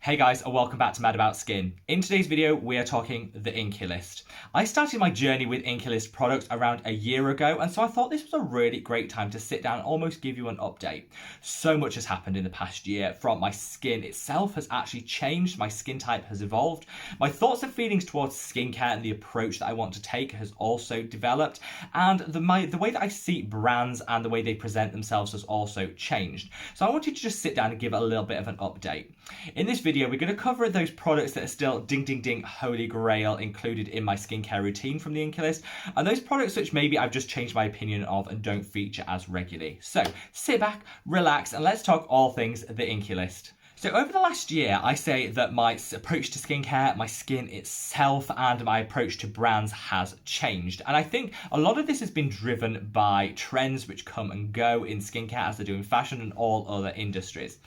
Hey guys, and welcome back to Mad About Skin. In today's video, we are talking the Inkey List. I started my journey with Inkey List products around a year ago, and so I thought this was a really great time to sit down and almost give you an update. So much has happened in the past year. From my skin itself has actually changed, my skin type has evolved, my thoughts and feelings towards skincare and the approach that I want to take has also developed, and the way that I see brands and the way they present themselves has also changed. So I wanted to just sit down and give a little bit of an update. In this video, we're going to cover those products that are still ding ding ding holy grail included in my skincare routine from the Inkey List, and those products which maybe I've just changed my opinion of and don't feature as regularly. So sit back, relax, and let's talk all things the Inkey List. So over the last year, I say that my approach to skincare, my skin itself, and my approach to brands has changed. And I think a lot of this has been driven by trends which come and go in skincare as they do in fashion and all other industries.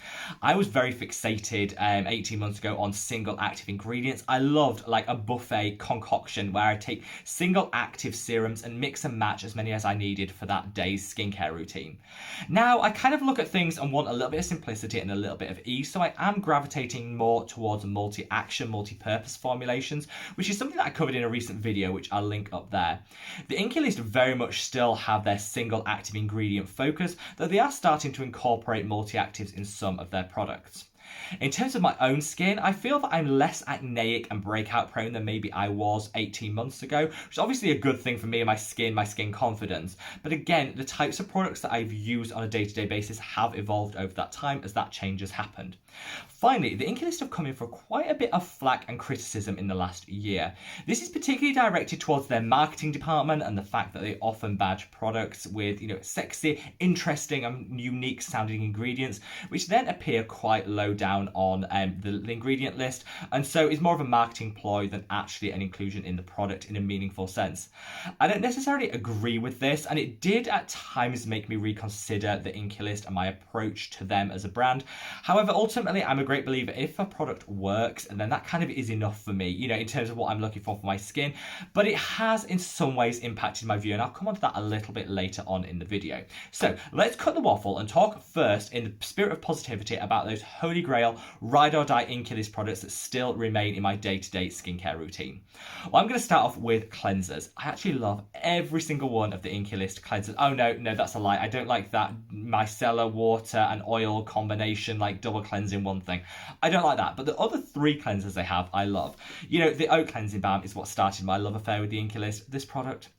I was very fixated 18 months ago on single active ingredients. I loved like a buffet concoction where I take single active serums and mix and match as many as I needed for that day's skincare routine. Now I kind of look at things and want a little bit of simplicity and a little bit of ease. So I am gravitating more towards multi-action, multi-purpose formulations, which is something that I covered in a recent video, which I'll link up there. The Inkey List very much still have their single active ingredient focus, though they are starting to incorporate multi-actives in some of their products. In terms of my own skin, I feel that I'm less acneic and breakout prone than maybe I was 18 months ago, which is obviously a good thing for me and my skin confidence. But again, the types of products that I've used on a day-to-day basis have evolved over that time as that change has happened. Finally, the Inkey List have come in for quite a bit of flack and criticism in the last year. This is particularly directed towards their marketing department and the fact that they often badge products with, sexy, interesting and unique sounding ingredients, which then appear quite low down on the ingredient list, and so is more of a marketing ploy than actually an inclusion in the product in a meaningful sense. I don't necessarily agree with this, and it did at times make me reconsider the Inkey List and my approach to them as a brand. However, ultimately, I'm a great believer if a product works, and then that kind of is enough for me, in terms of what I'm looking for my skin, but it has in some ways impacted my view, and I'll come on to that a little bit later on in the video. So let's cut the waffle and talk first in the spirit of positivity about those holy grail ride or die Inkey List products that still remain in my day-to-day skincare routine. Well, I'm going to start off with cleansers. I actually love every single one of the Inkey List cleansers. Oh no, that's a lie. I don't like that micellar water and oil combination, like double cleansing one thing. I don't like that, but the other three cleansers they have, I love. The oat cleansing balm is what started my love affair with the Inkey List. This product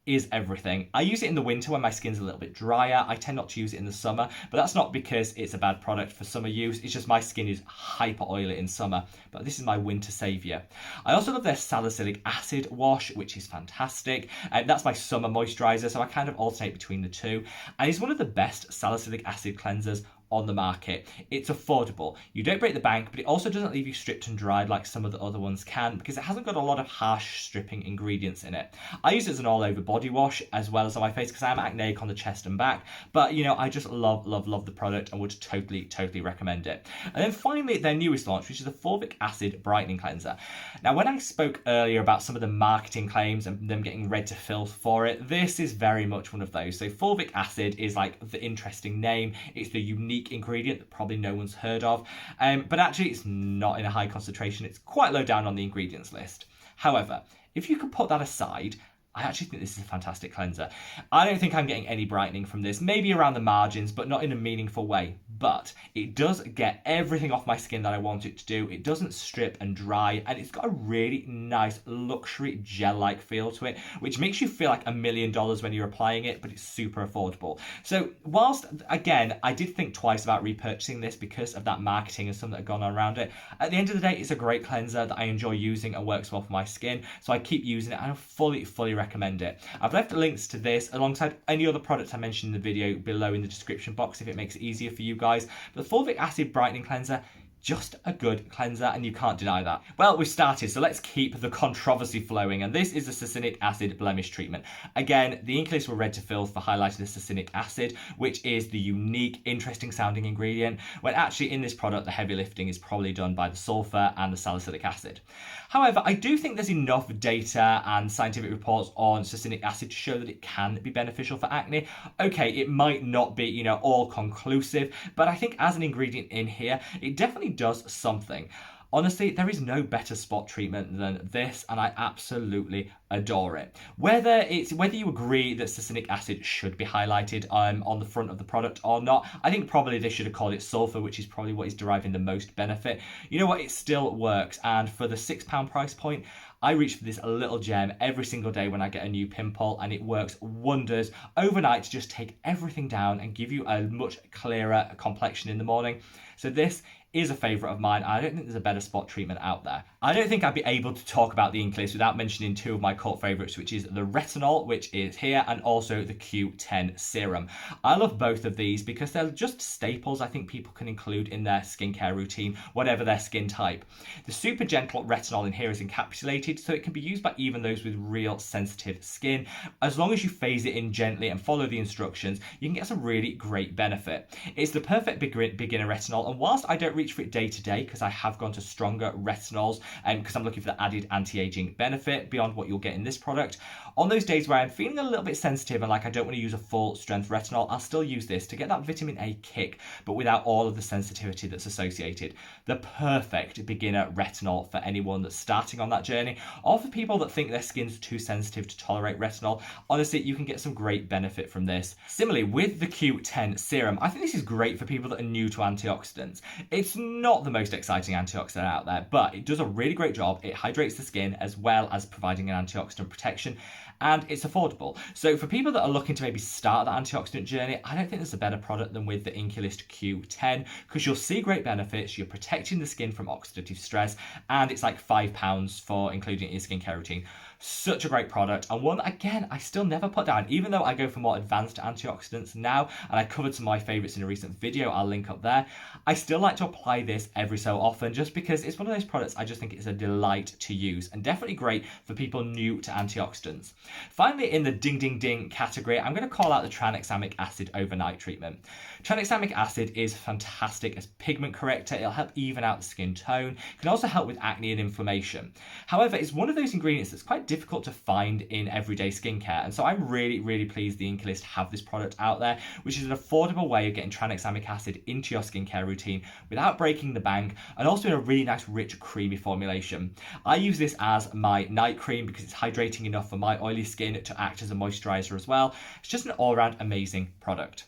is everything. I use it in the winter when my skin's a little bit drier. I tend not to use it in the summer, but that's not because it's a bad product for summer use. It's just my skin is hyper oily in summer, but this is my winter savior. I also love their salicylic acid wash, which is fantastic. That's my summer moisturizer, so I kind of alternate between the two. And it's one of the best salicylic acid cleansers on the market. It's affordable. You don't break the bank, but it also doesn't leave you stripped and dried like some of the other ones can, because it hasn't got a lot of harsh stripping ingredients in it. I use it as an all over body wash as well as on my face because I am acneic on the chest and back, but I just love the product and would totally recommend it. And then finally, their newest launch, which is the fulvic acid brightening cleanser. Now, when I spoke earlier about some of the marketing claims and them getting red to fill for it, this is very much one of those. So fulvic acid is like the interesting name. It's the unique ingredient that probably no one's heard of, but actually it's not in a high concentration. It's quite low down on the ingredients list. However, if you could put that aside, I actually think this is a fantastic cleanser. I don't think I'm getting any brightening from this, maybe around the margins, but not in a meaningful way. But it does get everything off my skin that I want it to do. It doesn't strip and dry, and it's got a really nice luxury gel-like feel to it, which makes you feel like $1 million when you're applying it, but it's super affordable. So whilst, again, I did think twice about repurchasing this because of that marketing and some that have gone on around it, at the end of the day, it's a great cleanser that I enjoy using and works well for my skin, so I keep using it and I fully recommend it. I've left links to this alongside any other products I mentioned in the video below in the description box if it makes it easier for you guys. But the fulvic acid brightening cleanser, just a good cleanser, and you can't deny that. Well, we've started, so let's keep the controversy flowing, and this is the succinic acid blemish treatment. Again, the Inkey List were red to fill for highlighting the succinic acid, which is the unique, interesting sounding ingredient, when actually in this product the heavy lifting is probably done by the sulfur and the salicylic acid. However, I do think there's enough data and scientific reports on succinic acid to show that it can be beneficial for acne. Okay, it might not be, all conclusive, but I think as an ingredient in here, it definitely definitely does something. Honestly, there is no better spot treatment than this, and I absolutely adore it. Whether you agree that succinic acid should be highlighted on the front of the product or not, I think probably they should have called it sulfur, which is probably what is deriving the most benefit. You know what? It still works, and for the £6 price point, I reach for this little gem every single day when I get a new pimple, and it works wonders overnight to just take everything down and give you a much clearer complexion in the morning. So this is a favourite of mine. I don't think there's a better spot treatment out there. I don't think I'd be able to talk about the Inkey List without mentioning two of my cult favourites, which is the retinol, which is here, and also the Q10 serum. I love both of these because they're just staples I think people can include in their skincare routine, whatever their skin type. The super gentle retinol in here is encapsulated, so it can be used by even those with real sensitive skin. As long as you phase it in gently and follow the instructions, you can get some really great benefit. It's the perfect beginner retinol, and whilst I don't reach for it day to day because I have gone to stronger retinols because I'm looking for the added anti-aging benefit beyond what you'll get in this product, on those days where I'm feeling a little bit sensitive and like I don't want to use a full strength retinol, I'll still use this to get that vitamin A kick, but without all of the sensitivity that's associated. The perfect beginner retinol for anyone that's starting on that journey, or for people that think their skin's too sensitive to tolerate retinol. Honestly, you can get some great benefit from this. Similarly, with the Q10 serum, I think this is great for people that are new to antioxidants. It's not the most exciting antioxidant out there, but it does a really great job. It hydrates the skin as well as providing an antioxidant protection, and it's affordable. So for people that are looking to maybe start that antioxidant journey, I don't think there's a better product than with the Inkey List Q10, because you'll see great benefits, you're protecting the skin from oxidative stress, and it's like £5 for including it in your skincare routine. Such a great product, and one that, again, I still never put down, even though I go for more advanced antioxidants now, and I covered some of my favourites in a recent video, I'll link up there. I still like to apply this every so often, just because it's one of those products I just think it's a delight to use, and definitely great for people new to antioxidants. Finally, in the ding ding ding category, I'm going to call out the tranexamic acid overnight treatment. Tranexamic acid is fantastic as pigment corrector. It'll help even out the skin tone. It can also help with acne and inflammation. However, it's one of those ingredients that's quite difficult to find in everyday skincare, and so I'm really pleased the Inkey List have this product out there, which is an affordable way of getting tranexamic acid into your skincare routine without breaking the bank, and also in a really nice rich creamy formulation. I use this as my night cream because it's hydrating enough for my oily skin to act as a moisturiser as well. It's just an all-round amazing product.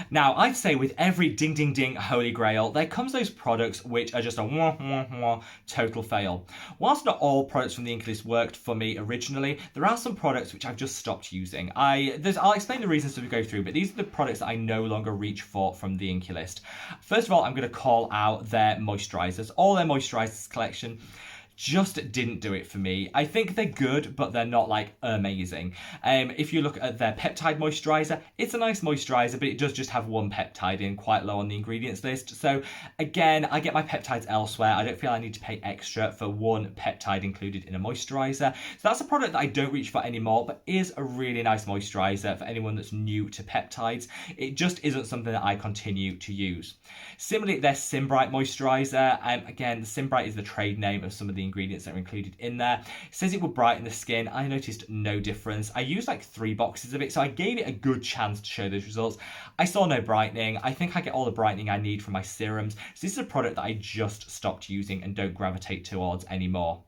Now, I'd say with every ding ding ding holy grail, there comes those products which are just a wah wah wah total fail. Whilst not all products from the Inkey List worked for me originally, there are some products which I've just stopped using. I'll explain the reasons as we go through, but these are the products that I no longer reach for from the Inkey List. First of all, I'm going to call out their moisturisers. All their moisturisers collection just didn't do it for me. I think they're good, but they're not like amazing. If you look at their peptide moisturiser, it's a nice moisturiser, but it does just have one peptide in, quite low on the ingredients list. So again, I get my peptides elsewhere. I don't feel I need to pay extra for one peptide included in a moisturiser. So that's a product that I don't reach for anymore, but is a really nice moisturiser for anyone that's new to peptides. It just isn't something that I continue to use. Similarly, their Simbright moisturiser, again, the Simbright is the trade name of some of the ingredients that are included in there. It says it will brighten the skin. I noticed no difference. I used like 3 boxes of it, so I gave it a good chance to show those results. I saw no brightening. I think I get all the brightening I need from my serums. So this is a product that I just stopped using and don't gravitate towards anymore.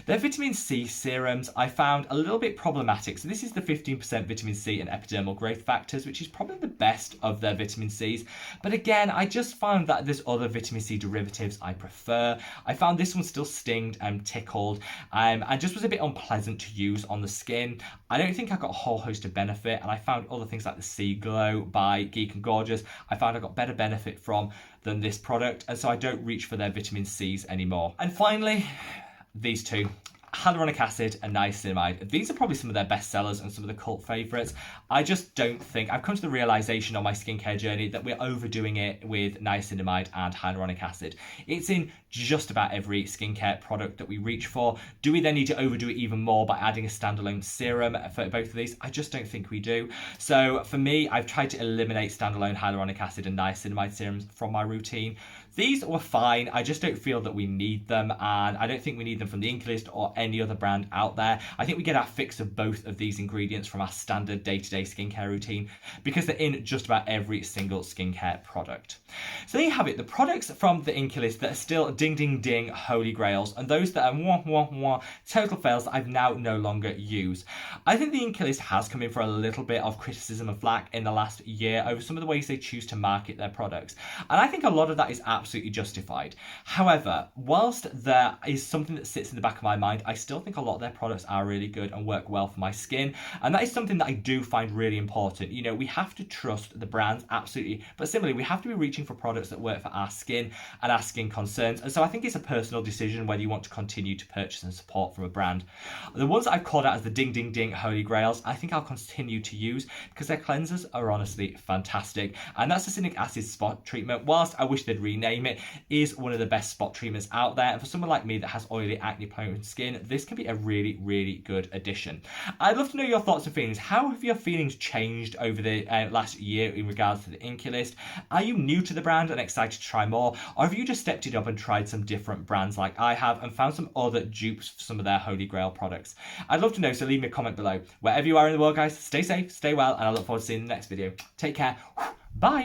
Their vitamin C serums I found a little bit problematic. So this is the 15% vitamin C and epidermal growth factors, which is probably the best of their vitamin Cs. But again, I just found that there's other vitamin C derivatives I prefer. I found this one still stinged and tickled and just was a bit unpleasant to use on the skin. I don't think I got a whole host of benefit, and I found other things like the Sea Glow by Geek and Gorgeous I found I got better benefit from than this product, and so I don't reach for their vitamin Cs anymore. And finally, these two, hyaluronic acid and niacinamide. These are probably some of their best sellers and some of the cult favourites. I just don't think, I've come to the realisation on my skincare journey that we're overdoing it with niacinamide and hyaluronic acid. It's in just about every skincare product that we reach for. Do we then need to overdo it even more by adding a standalone serum for both of these? I just don't think we do. So for me, I've tried to eliminate standalone hyaluronic acid and niacinamide serums from my routine. These were fine. I just don't feel that we need them, and I don't think we need them from the Inkey List or any other brand out there. I think we get our fix of both of these ingredients from our standard day-to-day skincare routine because they're in just about every single skincare product. So there you have it, the products from the Inkey List that are still ding ding ding holy grails, and those that are mwah mwah mwah total fails that I've now no longer use. I think the Inkey List has come in for a little bit of criticism and flack in the last year over some of the ways they choose to market their products, and I think a lot of that is absolutely justified. However, whilst there is something that sits in the back of my mind, I still think a lot of their products are really good and work well for my skin, and that is something that I do find really important. You know, we have to trust the brands, absolutely, but similarly, we have to be reaching for products that work for our skin and our skin concerns, and so I think it's a personal decision whether you want to continue to purchase and support from a brand. The ones that I've called out as the ding ding ding holy grails, I think I'll continue to use because their cleansers are honestly fantastic, and that succinic acid spot treatment, whilst I wish they'd rename it, is one of the best spot treatments out there, and for someone like me that has oily acne prone skin, this can be a really, really good addition. I'd love to know your thoughts and feelings. How have your feelings changed over the last year in regards to the Inkey List? Are you new to the brand and excited to try more, or have you just stepped it up and tried some different brands like I have and found some other dupes for some of their holy grail products? I'd love to know, so leave me a comment below. Wherever you are in the world, guys, stay safe, stay well, and I look forward to seeing you in the next video. Take care. Bye.